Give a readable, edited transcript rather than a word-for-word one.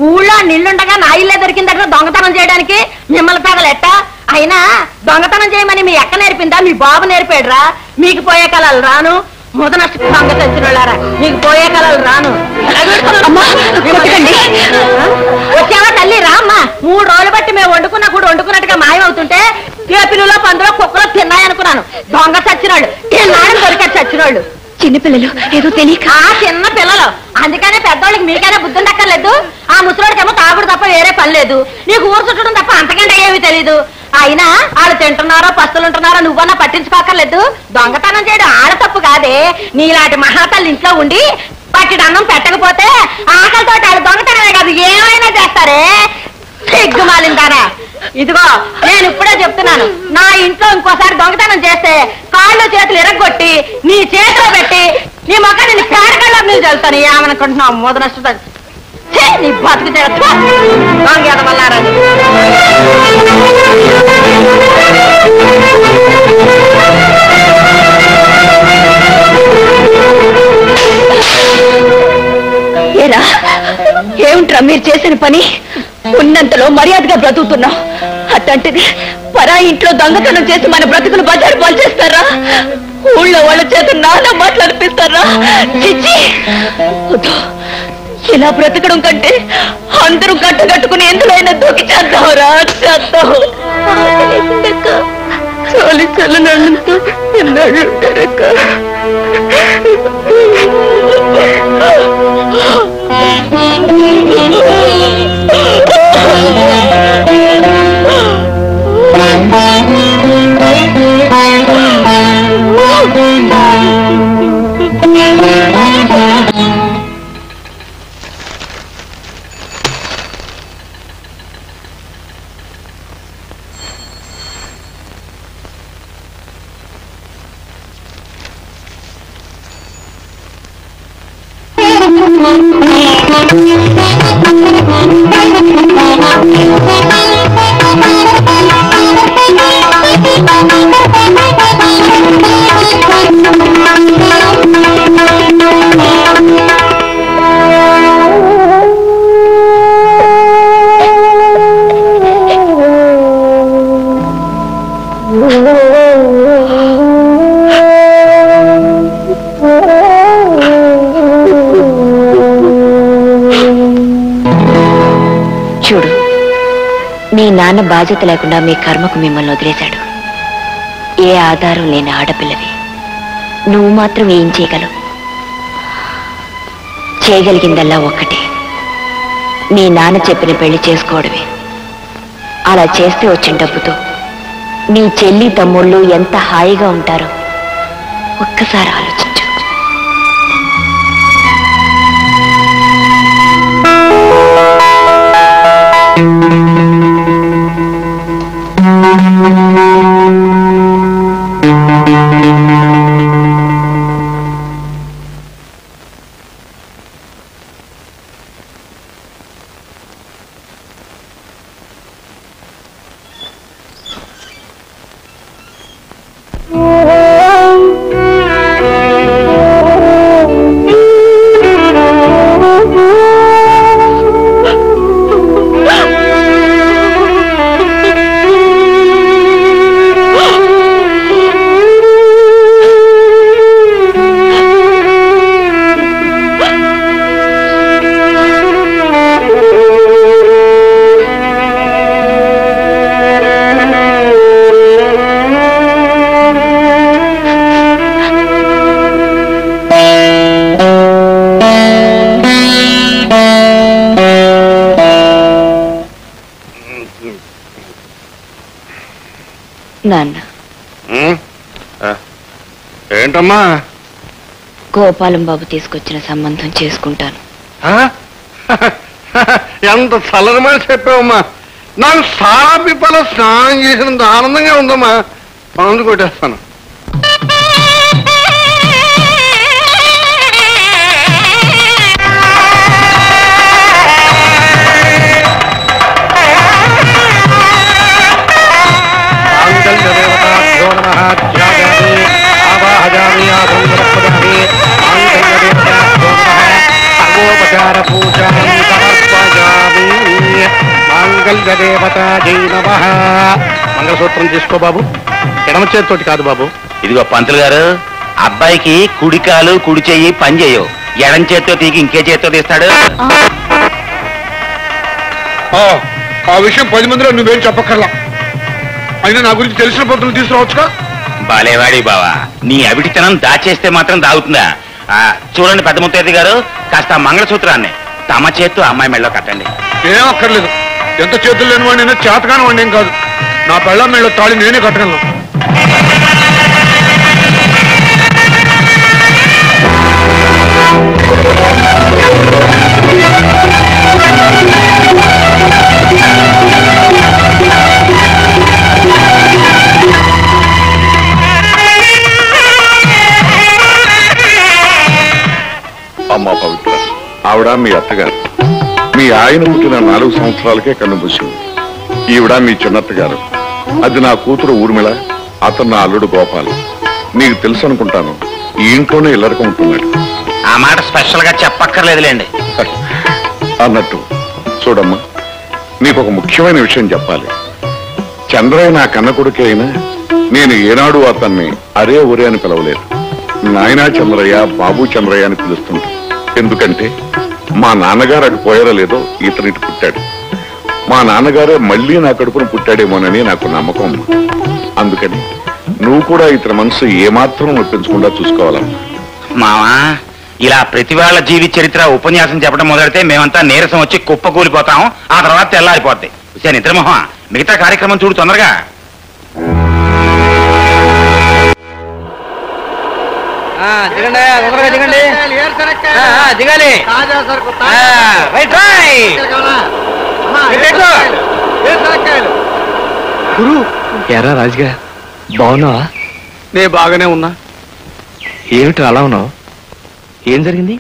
ఊళ్ళో నిల్లుండగా నా ఇల్లే దొరికిందట దొంగతనం చేయడానికి మిమ్మల్ని పెదలెట్ట అయినా దొంగతనం చేయమని మీ అక్క నేర్పిందా మీ బాబు నేర్పాడురా మీకు పోయే కళలు రాను ముదనష్ట దొంగ తెచ్చినోళ్ళారా మీకు పోయే కళలు రాను వచ్చావా తల్లి రామ్మా 3 రోజులు బట్టి మేము వండుకున్నా కూడా వండుకున్నట్టుగా మాయమవుతుంటే ఏ పిల్లలో పందులో కుక్కలో తిన్నాయనుకున్నాను దొంగ చచ్చినోళ్ళు తిన్నాడని దొరికారు చచ్చినోళ్ళు చిన్నపిల్లలు ఏదో తెలియక చిన్న పిల్లలు అందుకనే పెద్దోళ్ళకి మీకైనా బుద్ధి దక్కర్లేదు ఆ ముసలోడికేమో తాగుడు తప్ప వేరే పని లేదు నీకు ఊరు చుట్టడం తప్ప అంతకంటే ఏమీ తెలీదు అయినా వాళ్ళు తింటున్నారో పస్తులుంటున్నారో నువ్వన్నా పట్టించుకోకర్లేదు దొంగతనం చేయడం ఆడ తప్పు కాదే నీలాంటి మహాతల్లి ఇంట్లో ఉండి పట్టిడు అన్నం పెట్టకపోతే ఆకలితో వాళ్ళు దొంగతనమే కాదు ఏమైనా చేస్తారే సిగ్గుమాలిందారా ఇదిగో నేను ఇప్పుడే చెప్తున్నాను నా ఇంట్లో ఇంకోసారి దొంగతనం చేస్తే కాళ్ళు చేతులు ఇరగొట్టి నీ చేతిలో పెట్టి నీ మొక్క నేను పేడకల్లో నీళ్ళు చల్లుతాను ఏమనుకుంటున్నావు మొదనష్ట నీ బతుకు దొంగ వల్లారని ఏరా ఏమిట్రా మీరు చేసిన పని ఉన్నంతలో మర్యాదగా బ్రతుకుతున్నాం అట్లాంటిది పరా ఇంట్లో దొంగతనం చేసి మన బ్రతుకులు బజారు పాలు చేస్తారా ఊళ్ళో వాళ్ళ చేత నానా మాట్లాడిపిస్తారా చిచ్చి ఇలా బ్రతకడం కంటే అందరూ కట్టుకుని ఎందులో అయినా దూకి చేద్దాంరా చేద్దాం చాలి చల్లనంతో ఎన్నాళ్ళు ఉంటారక్క చూడు మీ నాన్న బాధ్యత లేకుండా మీ కర్మకు మిమ్మల్ని వదిలేశాడు ఏ ఆధారం లేని ఆడపిల్లవి నువ్వు మాత్రం ఏం చేయగలవు చేయగలిగిందల్లా ఒక్కటే మీ నాన్న చెప్పిన పెళ్లి చేసుకోవడమే అలా చేస్తే వచ్చిన డబ్బుతో నీ చెల్లి తమ్ముళ్ళు ఎంత హాయిగా ఉంటారో ఒక్కసారి ఆలోచించు నాన్న ఏంటమ్మా గోపాలం బాబు తీసుకొచ్చిన సంబంధం చేసుకుంటాను ఎంత చల్లరమని చెప్పావమ్మా నాకు సారా పిప్పలో స్నానం చేసినంత ఆనందంగా ఉందమ్మా పనులు కొట్టేస్తాను పూజాం సమర్పయామి మాంగళ్య దేవతాజై నమః. మంగళసూత్రం తీసుకో బాబు. ఎడమ చేతితోటి కాదు బాబు. ఇదిగో పంతులు గారు, అబ్బాయికి కుడి కాలు కుడి చెయ్యి పని చేయవు. ఎడం చేత్తో తీగి ఇంకే చేత్తో తీస్తాడు. ఆ విషయం 10 మందిలో నువ్వేం చెప్పక్కర్లా. అయినా నా గురించి తెలిసిన పద్ధతులు తీసుకురావచ్చుగా. బాలేవాడి బావా, నీ అవిటితనం దాచేస్తే మాత్రం దాగుతుందా? చూడండి పెద్ద ముత్తైదు గారు, కాస్త మంగళసూత్రాన్ని తమ చేత్తో అమ్మాయి మెళ్ళలో కట్టండి. ఏం అక్కర్లేదు. ఎంత చేతులు లేని వాడినైనా చేతగాని వాడిని ఏం కాదు. నా పెళ్ళ మెళ్ళ తాళి నేనే కట్టగలను. అమ్మా పవిత్ర, ఆవిడ మీ అత్తగారు. మీ ఆయన పుట్టిన 4 సంవత్సరాలకే కన్నుమూసింది. ఈవిడ మీ చిన్నత్తగారు. అది నా కూతురు ఊర్మిళ, అతను నా అల్లుడు గోపాల్. నీకు తెలుసు అనుకుంటాను, ఈ ఇంట్లోనే ఇల్లరకం ఉంటున్నాడు. ఆ మాట స్పెషల్ గా చెప్పక్కర్లేదులేండి. అన్నట్టు చూడమ్మా, నీకు ఒక ముఖ్యమైన విషయం చెప్పాలి. చంద్రయ్య నా కన్న కొడుకే అయినా నేను ఏనాడు అతన్ని అరే ఒరే అని పిలవలేదు. నాయనా చంద్రయ్య, బాబు చంద్రయ్య అని పిలుస్తుంటా. ఎందుకంటే మా నాన్నగారు అటు పోయారో లేదో ఇతనిటి పుట్టాడు. మా నాన్నగారే మళ్ళీ నా కడుపున పుట్టాడేమోనని నాకు నమ్మకం. అందుకని నువ్వు కూడా ఇతని మనసు ఏమాత్రం నొప్పించకుండా చూసుకోవాలమ్మా. మావా, ఇలా ప్రతి వాళ్ళ జీవి చరిత్ర ఉపన్యాసం చెప్పడం మొదలెడితే మేమంతా నీరసం వచ్చి కుప్పకూలిపోతాం. ఆ తర్వాత తెల్లారిపోద్ది. నిద్రమోహం, మిగతా కార్యక్రమం చూడు తొందరగా. దిగండి, తొందరగా దిగండి. దిగాలి. గురు ఎరా రాజుగా, బాగున్నావా? నేను బాగానే ఉన్నా. ఏమిటి అలా ఉన్నావు? ఏం జరిగింది?